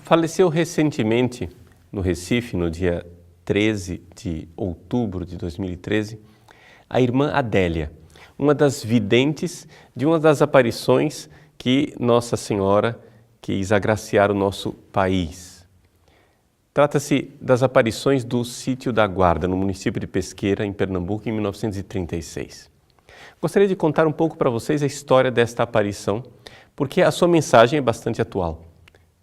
Faleceu recentemente no Recife, no dia 13 de outubro de 2013, a irmã Adélia, uma das videntes de uma das aparições que Nossa Senhora quis agraciar o nosso país. Trata-se das aparições do Sítio da Guarda, no município de Pesqueira, em Pernambuco, em 1936. Gostaria de contar um pouco para vocês a história desta aparição, porque a sua mensagem é bastante atual,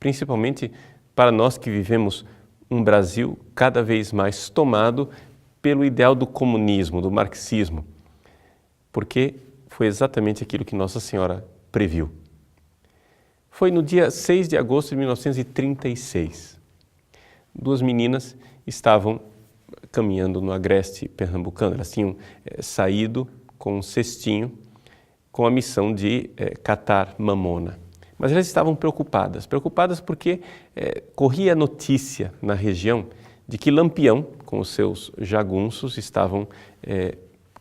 principalmente para nós que vivemos um Brasil cada vez mais tomado pelo ideal do comunismo, do marxismo, porque foi exatamente aquilo que Nossa Senhora previu. Foi no dia 6 de agosto de 1936. Duas meninas estavam caminhando no agreste pernambucano. Elas tinham saído com um cestinho com a missão de catar mamona. Mas elas estavam preocupadas porque corria a notícia na região de que Lampião, com os seus jagunços, estavam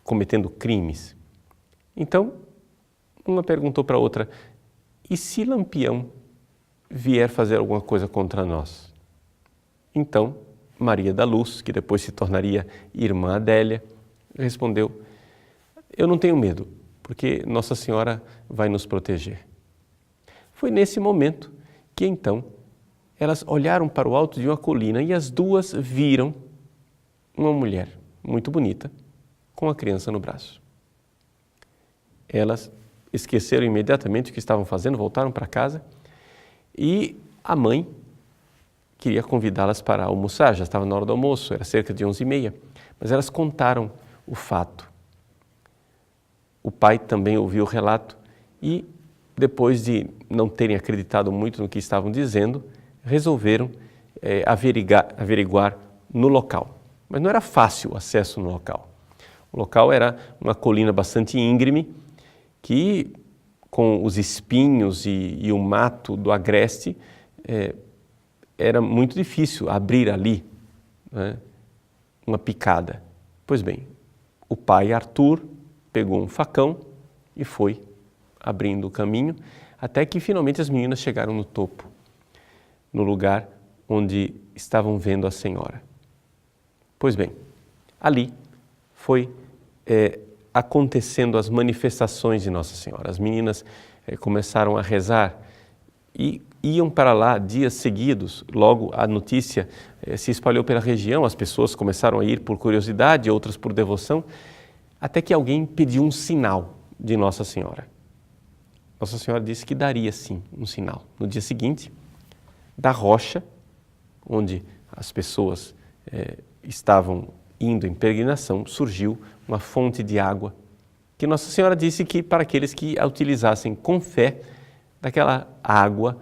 cometendo crimes. Então, uma perguntou para a outra: e se Lampião vier fazer alguma coisa contra nós? Então, Maria da Luz, que depois se tornaria irmã Adélia, respondeu: eu não tenho medo, porque Nossa Senhora vai nos proteger. Foi nesse momento que então elas olharam para o alto de uma colina e as duas viram uma mulher muito bonita com a criança no braço. Elas esqueceram imediatamente o que estavam fazendo, voltaram para casa e a mãe queria convidá-las para almoçar, já estava na hora do almoço, era cerca de 11h30, mas elas contaram o fato. O pai também ouviu o relato e, depois de não terem acreditado muito no que estavam dizendo, resolveram averiguar no local. Mas não era fácil o acesso no local. O local era uma colina bastante íngreme que, com os espinhos e o mato do agreste, era muito difícil abrir ali, né, uma picada. Pois bem, o pai Arthur pegou um facão e foi abrindo o caminho, até que finalmente as meninas chegaram no topo, no lugar onde estavam vendo a Senhora. Pois bem, ali foi acontecendo as manifestações de Nossa Senhora. As meninas começaram a rezar e iam para lá dias seguidos. Logo a notícia se espalhou pela região, as pessoas começaram a ir por curiosidade, outras por devoção, até que alguém pediu um sinal de Nossa Senhora. Nossa Senhora disse que daria sim um sinal. No dia seguinte, da rocha, onde as pessoas estavam indo em peregrinação, surgiu uma fonte de água que Nossa Senhora disse que para aqueles que a utilizassem com fé, daquela água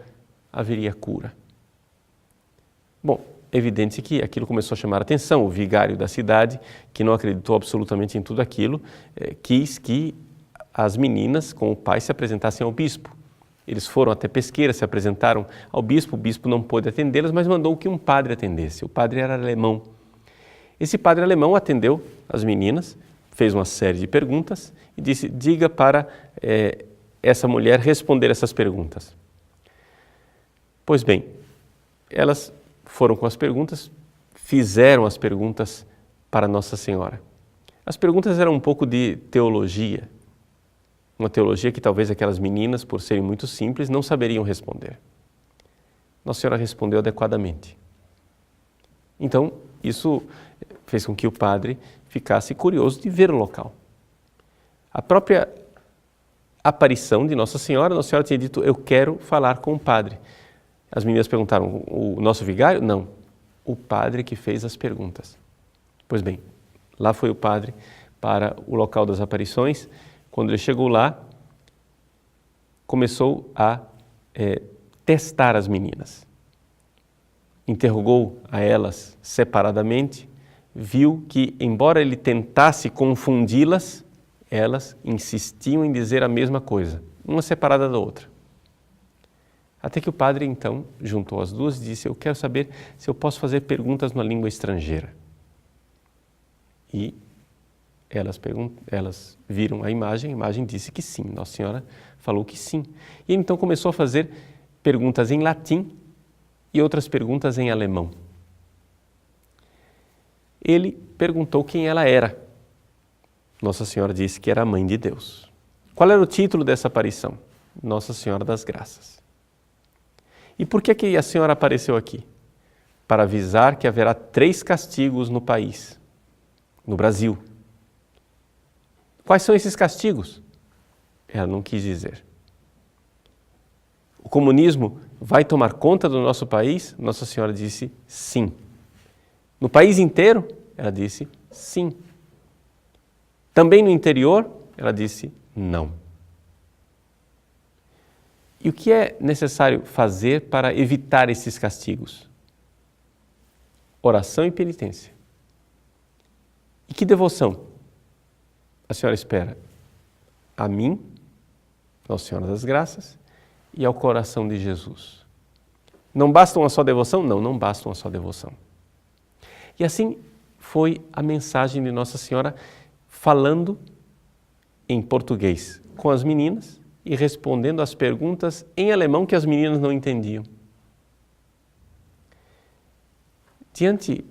haveria cura. Bom, é evidente que aquilo começou a chamar a atenção. O vigário da cidade, que não acreditou absolutamente em tudo aquilo, quis que as meninas com o pai se apresentassem ao bispo. Eles foram até Pesqueira, se apresentaram ao bispo, o bispo não pôde atendê-las, mas mandou que um padre atendesse. O padre era alemão. Esse padre alemão atendeu as meninas, fez uma série de perguntas e disse: diga para essa mulher responder essas perguntas. Pois bem, elas foram com as perguntas, fizeram as perguntas para Nossa Senhora. As perguntas eram um pouco de teologia, uma teologia que talvez aquelas meninas, por serem muito simples, não saberiam responder. Nossa Senhora respondeu adequadamente. Então, isso fez com que o padre ficasse curioso de ver o local. A própria aparição de Nossa Senhora tinha dito: eu quero falar com o padre. As meninas perguntaram: o nosso vigário? Não, o padre que fez as perguntas. Pois bem, lá foi o padre para o local das aparições. Quando ele chegou lá, começou a testar as meninas. Interrogou a elas separadamente, viu que, embora ele tentasse confundi-las, elas insistiam em dizer a mesma coisa, uma separada da outra. Até que o padre, então, juntou as duas e disse: eu quero saber se eu posso fazer perguntas numa língua estrangeira. E elas viram a imagem disse que sim, Nossa Senhora falou que sim. E ele então começou a fazer perguntas em latim e outras perguntas em alemão. Ele perguntou quem ela era. Nossa Senhora disse que era a Mãe de Deus. Qual era o título dessa aparição? Nossa Senhora das Graças. E por que a Senhora apareceu aqui? Para avisar que haverá 3 castigos no país, no Brasil. Quais são esses castigos? Ela não quis dizer. O comunismo vai tomar conta do nosso país? Nossa Senhora disse sim. No país inteiro? Ela disse sim. Também no interior? Ela disse não. E o que é necessário fazer para evitar esses castigos? Oração e penitência. E que devoção a senhora espera? A mim, Nossa Senhora das Graças, e ao coração de Jesus. Não basta uma só devoção? Não, não basta uma só devoção. E assim foi a mensagem de Nossa Senhora falando em português com as meninas e respondendo às perguntas em alemão que as meninas não entendiam. Diante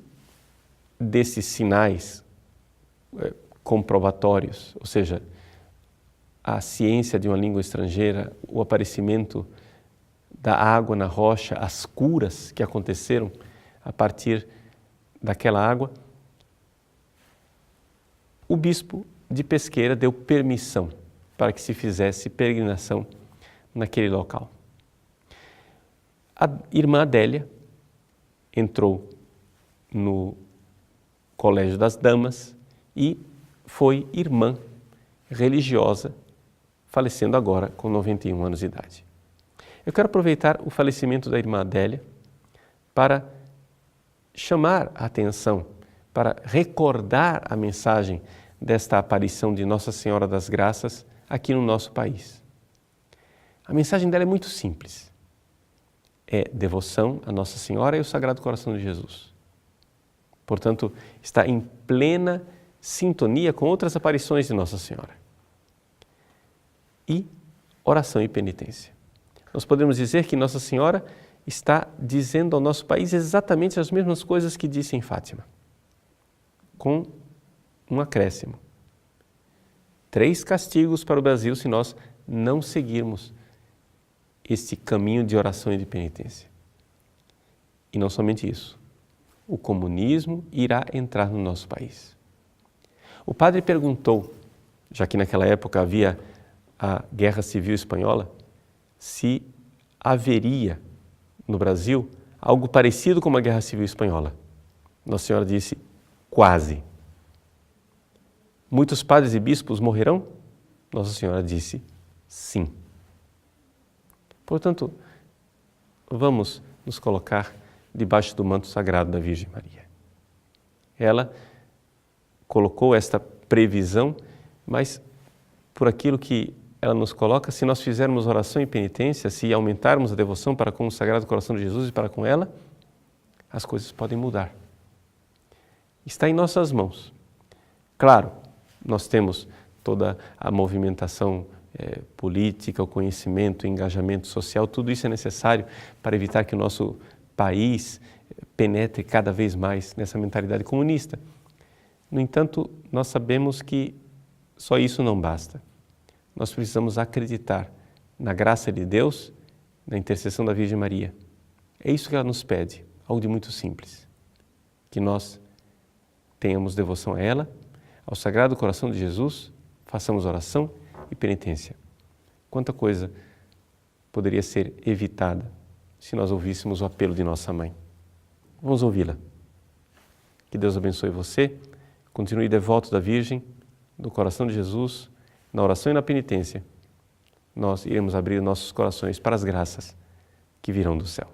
desses sinais comprobatórios, ou seja, a ciência de uma língua estrangeira, o aparecimento da água na rocha, as curas que aconteceram a partir daquela água, o bispo de Pesqueira deu permissão para que se fizesse peregrinação naquele local. A irmã Adélia entrou no Colégio das Damas e foi irmã religiosa, falecendo agora com 91 anos de idade. Eu quero aproveitar o falecimento da irmã Adélia para chamar a atenção, para recordar a mensagem desta aparição de Nossa Senhora das Graças aqui no nosso país. A mensagem dela é muito simples. É devoção a Nossa Senhora e o Sagrado Coração de Jesus. Portanto, está em plena sintonia com outras aparições de Nossa Senhora. E oração e penitência. Nós podemos dizer que Nossa Senhora está dizendo ao nosso país exatamente as mesmas coisas que disse em Fátima, com um acréscimo. 3 castigos para o Brasil se nós não seguirmos este caminho de oração e de penitência. E não somente isso, o comunismo irá entrar no nosso país. O padre perguntou, já que naquela época havia a Guerra Civil Espanhola, se haveria no Brasil algo parecido com a Guerra Civil Espanhola. Nossa Senhora disse, quase. Muitos padres e bispos morrerão? Nossa Senhora disse, sim. Portanto, vamos nos colocar debaixo do manto sagrado da Virgem Maria. Ela colocou esta previsão, mas por aquilo que ela nos coloca, se nós fizermos oração e penitência, se aumentarmos a devoção para com o Sagrado Coração de Jesus e para com ela, as coisas podem mudar. Está em nossas mãos. Claro, nós temos toda a movimentação política, o conhecimento, o engajamento social, tudo isso é necessário para evitar que o nosso país penetre cada vez mais nessa mentalidade comunista. No entanto, nós sabemos que só isso não basta. Nós precisamos acreditar na graça de Deus, na intercessão da Virgem Maria. É isso que ela nos pede, algo de muito simples. Que nós tenhamos devoção a ela, ao Sagrado Coração de Jesus, façamos oração e penitência. Quanta coisa poderia ser evitada se nós ouvíssemos o apelo de nossa mãe. Vamos ouvi-la. Que Deus abençoe você, continue devoto da Virgem, do coração de Jesus, na oração e na penitência. Nós iremos abrir nossos corações para as graças que virão do céu.